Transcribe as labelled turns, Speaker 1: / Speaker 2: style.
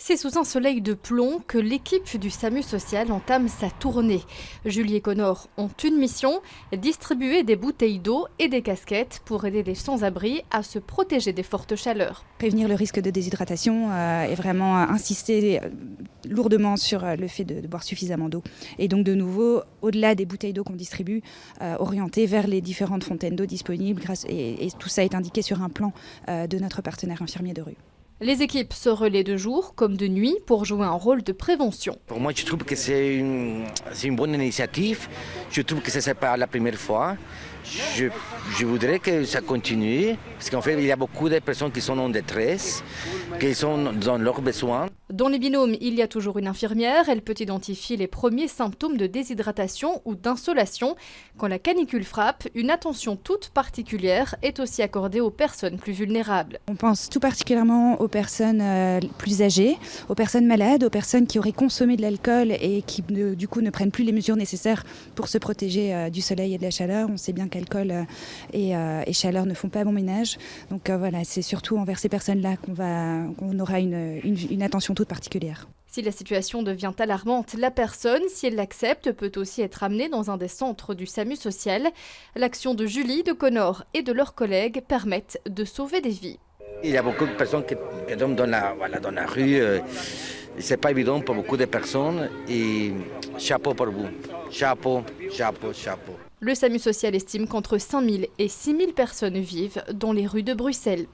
Speaker 1: C'est sous un soleil de plomb que l'équipe du SAMU social entame sa tournée. Julie et Connor ont une mission, distribuer des bouteilles d'eau et des casquettes pour aider les sans-abri à se protéger des fortes chaleurs.
Speaker 2: Prévenir le risque de déshydratation et vraiment insister lourdement sur le fait de boire suffisamment d'eau. Et donc de nouveau, au-delà des bouteilles d'eau qu'on distribue, orienter vers les différentes fontaines d'eau disponibles. Et tout ça est indiqué sur un plan de notre partenaire infirmier de rue.
Speaker 1: Les équipes se relaient de jour comme de nuit pour jouer un rôle de prévention.
Speaker 3: Pour moi, je trouve que c'est une bonne initiative. Je trouve que ce n'est pas la première fois. Je voudrais que ça continue, parce qu'en fait, il y a beaucoup de personnes qui sont en détresse, qui sont dans leurs besoins.
Speaker 1: Dans les binômes, il y a toujours une infirmière. Elle peut identifier les premiers symptômes de déshydratation ou d'insolation. Quand la canicule frappe, une attention toute particulière est aussi accordée aux personnes plus vulnérables.
Speaker 2: On pense tout particulièrement aux personnes plus âgées, aux personnes malades, aux personnes qui auraient consommé de l'alcool et qui du coup ne prennent plus les mesures nécessaires pour se protéger du soleil et de la chaleur. On sait bien qu'alcool et chaleur ne font pas bon ménage. Donc voilà, c'est surtout envers ces personnes-là qu'on aura une attention toute particulière.
Speaker 1: Si la situation devient alarmante, la personne, si elle l'accepte, peut aussi être amenée dans un des centres du SAMU social. L'action de Julie, de Connor et de leurs collègues permettent de sauver des vies.
Speaker 3: Il y a beaucoup de personnes qui dorment dans la rue. Ce n'est pas évident pour beaucoup de personnes. Et chapeau pour vous. Chapeau, chapeau, chapeau.
Speaker 1: Le SAMU social estime qu'entre 5 000 et 6 000 personnes vivent dans les rues de Bruxelles.